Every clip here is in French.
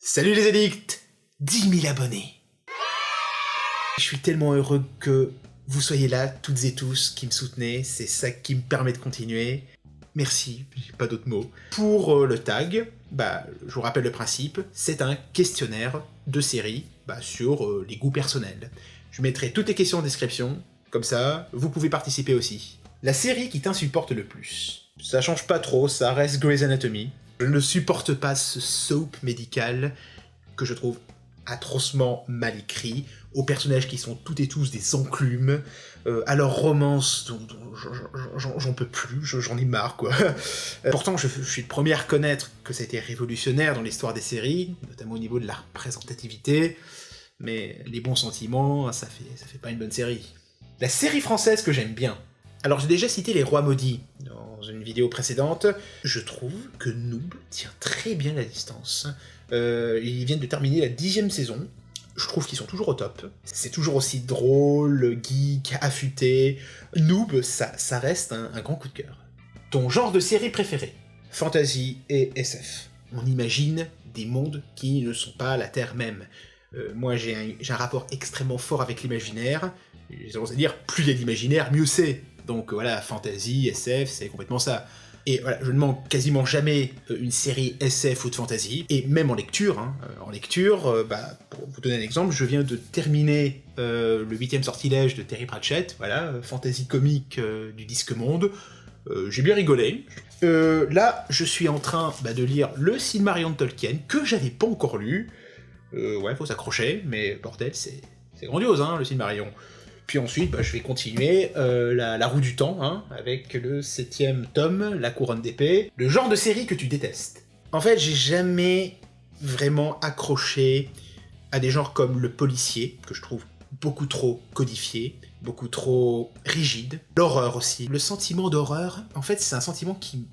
Salut les addicts, 10 000 abonnés. Je suis tellement heureux que vous soyez là, toutes et tous, qui me soutenez, c'est ça qui me permet de continuer. Merci, j'ai pas d'autres mots. Pour le tag, je vous rappelle le principe, c'est un questionnaire de série sur les goûts personnels. Je mettrai toutes les questions en description, comme ça, vous pouvez participer aussi. La série qui t'insupporte le plus. Ça change pas trop, ça reste Grey's Anatomy. Je ne supporte pas ce soap médical que je trouve atrocement mal écrit, aux personnages qui sont toutes et tous des enclumes, à leur romance dont j'en peux plus, j'en ai marre quoi. Pourtant je suis le premier à reconnaître que ça a été révolutionnaire dans l'histoire des séries, notamment au niveau de la représentativité, mais les bons sentiments, ça fait pas une bonne série. La série française que j'aime bien. Alors j'ai déjà cité Les Rois Maudits dans une vidéo précédente, je trouve que Noob tient très bien la distance. Ils viennent de terminer la 10e saison, je trouve qu'ils sont toujours au top. C'est toujours aussi drôle, geek, affûté. Noob, ça reste un grand coup de cœur. Ton genre de série préféré? Fantasy et SF. On imagine des mondes qui ne sont pas la Terre même. Moi j'ai un rapport extrêmement fort avec l'imaginaire, j'ai tendance à dire plus il y a d'imaginaire, mieux c'est. Donc voilà, fantasy, SF, c'est complètement ça. Et voilà, je ne manque quasiment jamais une série SF ou de fantasy, et même en lecture. Pour vous donner un exemple, je viens de terminer le 8e sortilège de Terry Pratchett, voilà, fantasy comique du Disque Monde. J'ai bien rigolé. Là, je suis en train de lire le Silmarillion de Tolkien, que j'avais pas encore lu. Faut s'accrocher, mais bordel, c'est grandiose, hein, le Silmarillion. Puis ensuite, je vais continuer la roue du temps, avec le 7e tome, La Couronne d'épée. Le genre de série que tu détestes. En fait, j'ai jamais vraiment accroché à des genres comme le policier, que je trouve beaucoup trop codifié, beaucoup trop rigide. L'horreur aussi. Le sentiment d'horreur, en fait, c'est un sentiment qui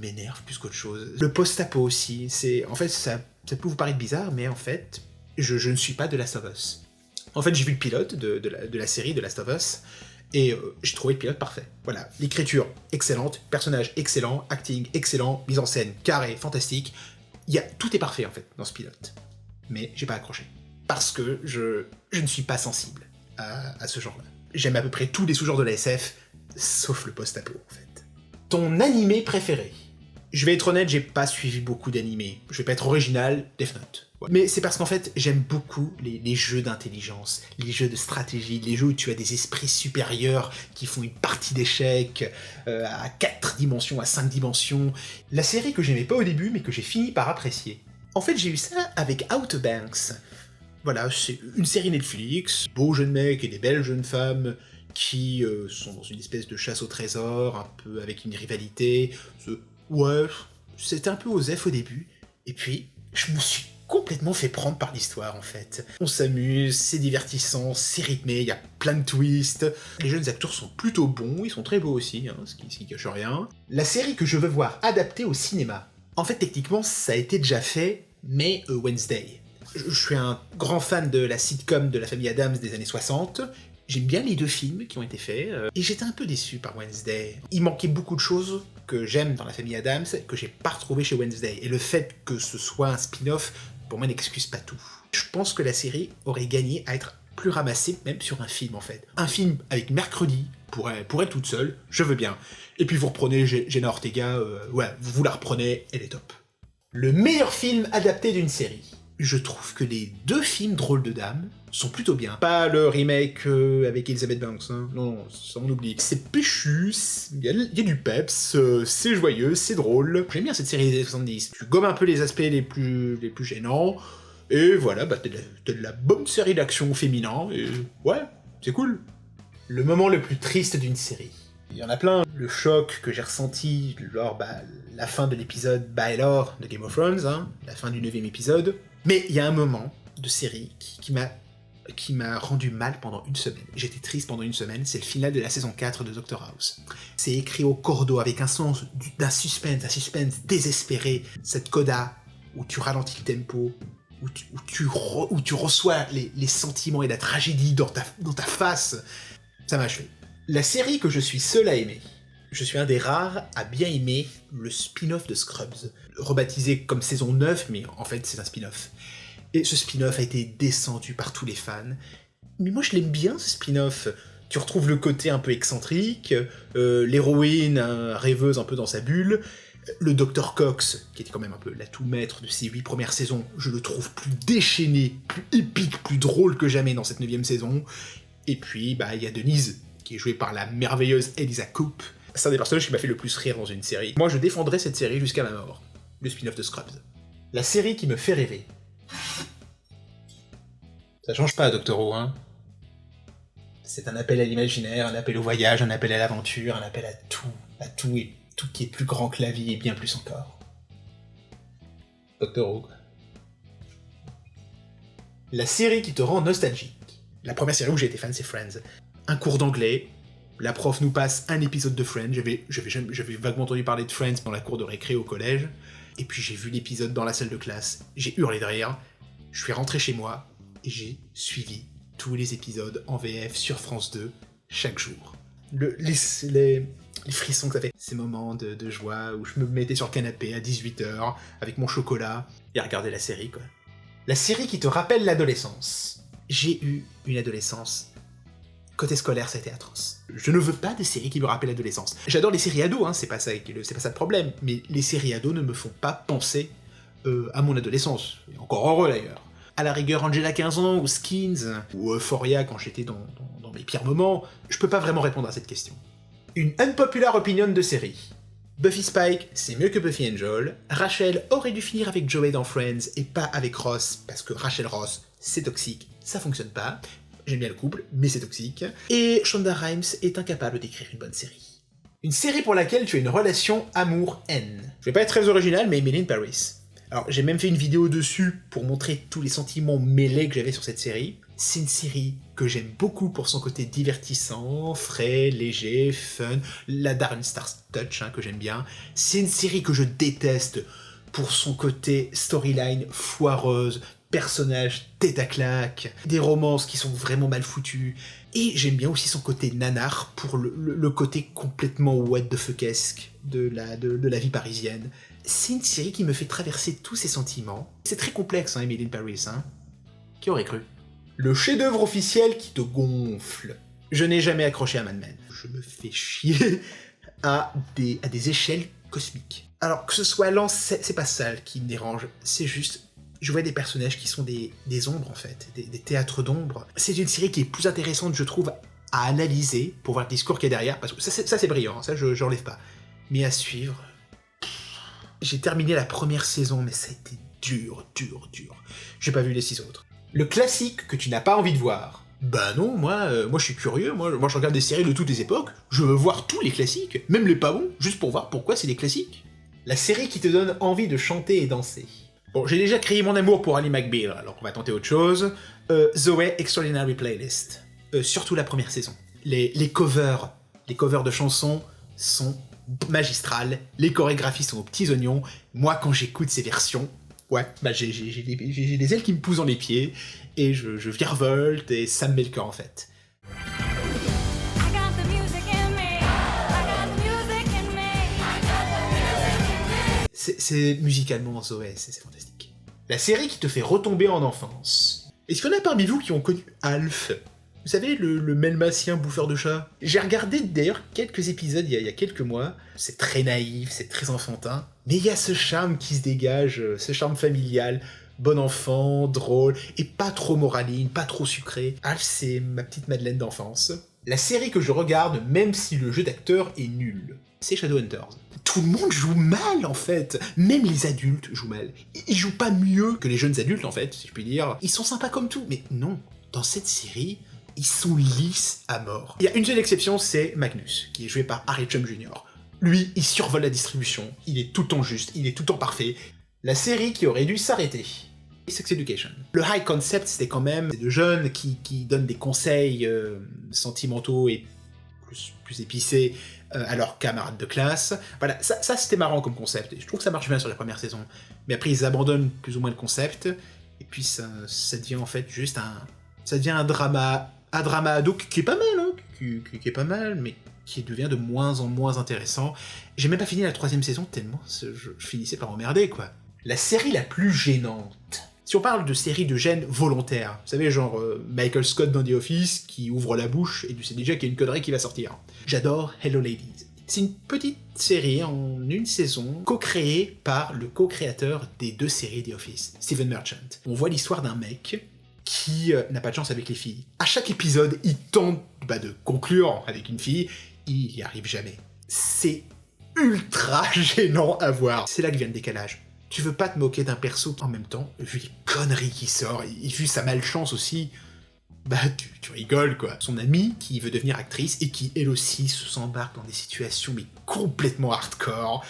m'énerve plus qu'autre chose. Le post-apo aussi, ça peut vous paraître bizarre, mais en fait, je ne suis pas de Last of Us. En fait, j'ai vu le pilote de la série de Last of Us, et j'ai trouvé le pilote parfait. Voilà, l'écriture excellente, personnage excellent, acting excellent, mise en scène carré, fantastique. Tout est parfait en fait dans ce pilote. Mais j'ai pas accroché. Parce que je ne suis pas sensible à ce genre-là. J'aime à peu près tous les sous-genres de la SF, sauf le post-apo en fait. Ton animé préféré? Je vais être honnête, j'ai pas suivi beaucoup d'animés. Je vais pas être original, Death Note. Mais c'est parce qu'en fait, j'aime beaucoup les jeux d'intelligence, les jeux de stratégie, les jeux où tu as des esprits supérieurs qui font une partie d'échecs à 4 dimensions, à 5 dimensions. La série que j'aimais pas au début, mais que j'ai fini par apprécier. En fait, j'ai eu ça avec Outer Banks. Voilà, c'est une série Netflix, beaux jeunes mecs et des belles jeunes femmes qui sont dans une espèce de chasse au trésor, un peu avec une rivalité. C'était un peu osef au début, et puis je me suis complètement fait prendre par l'histoire en fait. On s'amuse, c'est divertissant, c'est rythmé, il y a plein de twists. Les jeunes acteurs sont plutôt bons, ils sont très beaux aussi, ce qui cache rien. La série que je veux voir adaptée au cinéma. En fait, techniquement, ça a été déjà fait, mais Wednesday. Je suis un grand fan de la sitcom de la famille Addams des années 60. J'aime bien les 2 films qui ont été faits, et j'étais un peu déçu par Wednesday. Il manquait beaucoup de choses que j'aime dans la famille Addams, que j'ai pas retrouvé chez Wednesday. Et le fait que ce soit un spin-off, pour moi, n'excuse pas tout. Je pense que la série aurait gagné à être plus ramassée, même sur un film en fait. Un film avec Mercredi, pour elle toute seule, je veux bien. Et puis vous reprenez Jenna Ortega, vous la reprenez, elle est top. Le meilleur film adapté d'une série. Je trouve que les 2 films Drôles de Dames sont plutôt bien. Pas le remake avec Elizabeth Banks, non, ça on oublie. C'est péchu, il y a du peps, c'est joyeux, c'est drôle. J'aime bien cette série des années 70. Tu gommes un peu les aspects les plus gênants, et voilà, t'as de la bonne série d'action féminin, et c'est cool. Le moment le plus triste d'une série. Il y en a plein. Le choc que j'ai ressenti lors la fin de l'épisode Baelor de Game of Thrones, la fin du 9e épisode. Mais il y a un moment de série qui m'a rendu mal pendant une semaine. J'étais triste pendant une semaine, c'est le final de la saison 4 de Doctor House. C'est écrit au cordeau avec un sens d'un suspense désespéré. Cette coda où tu ralentis le tempo, où tu reçois les sentiments et la tragédie dans ta face, ça m'a achevé. La série que je suis seul à aimer. Je suis un des rares à bien aimer le spin-off de Scrubs, rebaptisé comme saison 9, mais en fait c'est un spin-off. Et ce spin-off a été descendu par tous les fans. Mais moi je l'aime bien ce spin-off. Tu retrouves le côté un peu excentrique, l'héroïne rêveuse un peu dans sa bulle, le Dr Cox, qui était quand même un peu l'atout maître de ces 8 premières saisons, je le trouve plus déchaîné, plus épique, plus drôle que jamais dans cette 9ème saison. Et puis, il y a Denise, qui est jouée par la merveilleuse Eliza Coupe. C'est un des personnages qui m'a fait le plus rire dans une série. Moi, je défendrai cette série jusqu'à ma mort. Le spin-off de Scrubs. La série qui me fait rêver. Ça change pas, Doctor Who, hein. C'est un appel à l'imaginaire, un appel au voyage, un appel à l'aventure, un appel à tout et tout qui est plus grand que la vie et bien plus encore. Doctor Who, quoi. La série qui te rend nostalgique. La première série où j'ai été fan, c'est Friends. Un cours d'anglais, la prof nous passe un épisode de Friends, j'avais vaguement entendu parler de Friends dans la cour de récré au collège, et puis j'ai vu l'épisode dans la salle de classe, j'ai hurlé de rire, je suis rentré chez moi, et j'ai suivi tous les épisodes en VF sur France 2, chaque jour. Les frissons que ça fait, ces moments de joie où je me mettais sur le canapé à 18h, avec mon chocolat, et à regarder la série, quoi. La série qui te rappelle l'adolescence. J'ai eu une adolescence. Côté scolaire, ça a été atroce. Je ne veux pas de séries qui me rappellent l'adolescence. J'adore les séries ados, hein, c'est pas ça le problème, mais les séries ados ne me font pas penser à mon adolescence. Et encore heureux d'ailleurs. À la rigueur, Angela 15 ans, ou Skins, ou Euphoria quand j'étais dans mes pires moments, je peux pas vraiment répondre à cette question. Une unpopular opinion de série. Buffy Spike, c'est mieux que Buffy Angel. Rachel aurait dû finir avec Joey dans Friends et pas avec Ross, parce que Rachel Ross, c'est toxique, ça fonctionne pas. J'aime bien le couple, mais c'est toxique. Et Shonda Rhimes est incapable d'écrire une bonne série. Une série pour laquelle tu as une relation amour-haine. Je vais pas être très original, mais Emily in Paris. Alors, j'ai même fait une vidéo dessus pour montrer tous les sentiments mêlés que j'avais sur cette série. C'est une série que j'aime beaucoup pour son côté divertissant, frais, léger, fun, la Darren Star touch, que j'aime bien. C'est une série que je déteste pour son côté storyline foireuse, personnages tête à claque, des romances qui sont vraiment mal foutues, et j'aime bien aussi son côté nanar pour le côté complètement what the fuckesque de la vie parisienne. C'est une série qui me fait traverser tous ces sentiments. C'est très complexe, Emily in Paris, Qui aurait cru? Le chef-d'œuvre officiel qui te gonfle. Je n'ai jamais accroché à Mad Men. Je me fais chier à des échelles cosmiques. Alors, que ce soit lent, c'est pas ça qui me dérange, c'est juste... Je vois des personnages qui sont des ombres, en fait, des théâtres d'ombres. C'est une série qui est plus intéressante, je trouve, à analyser, pour voir le discours qu'il y a derrière, parce que ça c'est brillant, ça je n'enlève pas. Mais à suivre... J'ai terminé la première saison, mais ça a été dur. J'ai pas vu les 6 autres. Le classique que tu n'as pas envie de voir. Bah non, moi je suis curieux, moi je regarde des séries de toutes les époques, je veux voir tous les classiques, même les pas bons, juste pour voir pourquoi c'est des classiques. La série qui te donne envie de chanter et danser. Bon, j'ai déjà crié mon amour pour Ally McBeal, alors on va tenter autre chose. Zoé Extraordinary Playlist. Surtout la première saison. Les covers de chansons sont magistrales, les chorégraphies sont aux petits oignons. Moi, quand j'écoute ces versions, j'ai des ailes qui me poussent dans les pieds, et je virevolte, et ça me met le cœur en fait. C'est musicalement Zoé, c'est fantastique. La série qui te fait retomber en enfance. Est-ce qu'il y en a parmi vous qui ont connu Alf? Vous savez, le melmacien bouffeur de chats? J'ai regardé d'ailleurs quelques épisodes il y a quelques mois. C'est très naïf, c'est très enfantin. Mais il y a ce charme qui se dégage, ce charme familial, bon enfant, drôle, et pas trop moraline, pas trop sucré. Alf, c'est ma petite Madeleine d'enfance. La série que je regarde, même si le jeu d'acteur est nul, c'est Shadowhunters. Tout le monde joue mal, en fait. Même les adultes jouent mal. Ils jouent pas mieux que les jeunes adultes, en fait, si je puis dire. Ils sont sympas comme tout, mais non. Dans cette série, ils sont lisses à mort. Il y a une seule exception, c'est Magnus, qui est joué par Harry Chum Jr. Lui, il survole la distribution. Il est tout le temps juste, il est tout le temps parfait. La série qui aurait dû s'arrêter. Sex Education. Le high concept, c'était quand même de jeunes qui donnent des conseils sentimentaux et plus épicés à leurs camarades de classe. Voilà, ça c'était marrant comme concept, et je trouve que ça marche bien sur la première saison. Mais après, ils abandonnent plus ou moins le concept, et puis ça devient en fait juste un drama ado qui est pas mal, qui est pas mal, mais qui devient de moins en moins intéressant. J'ai même pas fini la 3e saison tellement je finissais par emmerder, quoi. La série la plus gênante. Si on parle de série de gêne volontaire, vous savez, genre Michael Scott dans The Office qui ouvre la bouche et tu sais déjà qu'il y a une connerie qui va sortir. J'adore Hello Ladies. C'est une petite série en une saison, co-créée par le co-créateur des 2 séries The Office, Stephen Merchant. On voit l'histoire d'un mec qui n'a pas de chance avec les filles. À chaque épisode, il tente de conclure avec une fille, il y arrive jamais. C'est ultra gênant à voir. C'est là que vient le décalage. Tu veux pas te moquer d'un perso en même temps, vu les conneries qu'il sort, et vu sa malchance aussi, tu rigoles, quoi. Son amie, qui veut devenir actrice, et qui, elle aussi, s'embarque dans des situations mais complètement hardcore.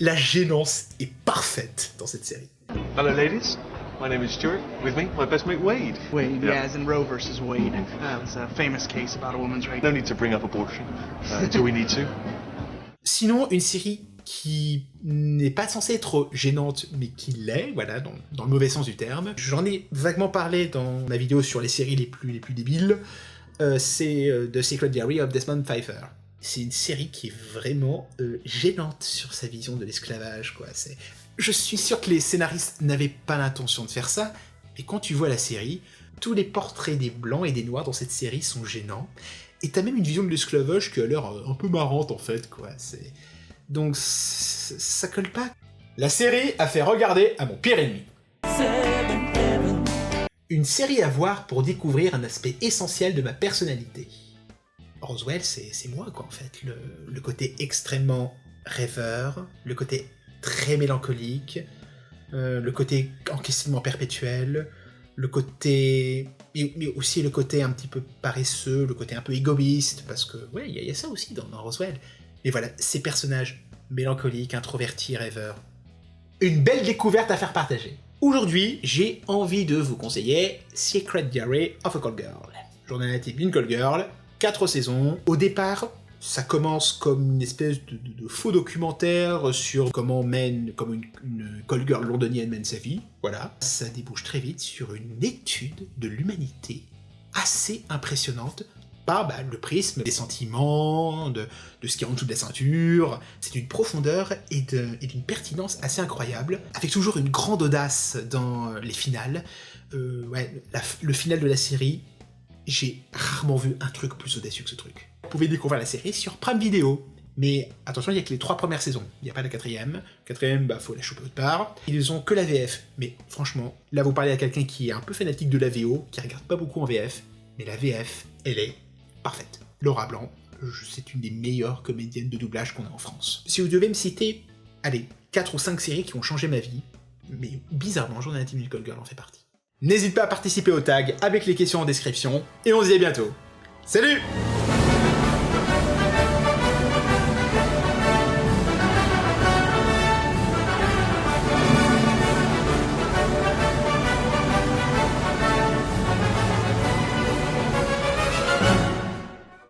La gênance est parfaite dans cette série. Hello, ladies. My name is Stuart. With me, my best mate Wade. Wade, yeah, as in Roe versus Wade. It's a famous case about a woman's rape. No need to bring up abortion until we need to. Sinon, une série qui n'est pas censée être gênante, mais qui l'est, voilà, dans le mauvais sens du terme. J'en ai vaguement parlé dans ma vidéo sur les séries les plus débiles. C'est The Secret Diary of Desmond Pfeiffer. C'est une série qui est vraiment gênante sur sa vision de l'esclavage, quoi. Je suis sûr que les scénaristes n'avaient pas l'intention de faire ça, mais quand tu vois la série, tous les portraits des blancs et des noirs dans cette série sont gênants, et t'as même une vision de l'esclavage qui a l'air un peu marrante, en fait, quoi. Donc, ça colle pas. La série a fait regarder à mon pire ennemi. Une série à voir pour découvrir un aspect essentiel de ma personnalité. Roswell, c'est moi, quoi, en fait. Le côté extrêmement rêveur, le côté très mélancolique, le côté enquêtement perpétuel, le côté... mais aussi le côté un petit peu paresseux, le côté un peu égoïste, parce que, ouais, il y a ça aussi dans Roswell. Mais voilà, ces personnages mélancoliques, introvertis, rêveurs. Une belle découverte à faire partager. Aujourd'hui, j'ai envie de vous conseiller Secret Diary of a Call Girl. Journal intime d'une Call Girl, 4 saisons. Au départ, ça commence comme une espèce de faux documentaire sur comment une Call Girl londonienne mène sa vie. Voilà. Ça débouche très vite sur une étude de l'humanité assez impressionnante, par le prisme des sentiments, de ce qu'il y a en dessous de la ceinture. C'est d'une profondeur et d'une pertinence assez incroyable, avec toujours une grande audace dans les finales. Le final de la série, j'ai rarement vu un truc plus audacieux que ce truc. Vous pouvez découvrir la série sur Prime Video, mais attention, il n'y a que les 3 premières saisons, il n'y a pas la 4e. 4e, faut la choper autre part. Ils ont que la VF, mais franchement, là vous parlez à quelqu'un qui est un peu fanatique de la VO, qui regarde pas beaucoup en VF, mais la VF, elle est parfaite. Laura Blanc, c'est une des meilleures comédiennes de doublage qu'on a en France. Si vous devez me citer, 4 ou 5 séries qui ont changé ma vie, mais bizarrement, Journal intime d'une Call Girl en fait partie. N'hésite pas à participer au tag avec les questions en description, et on se dit à bientôt. Salut!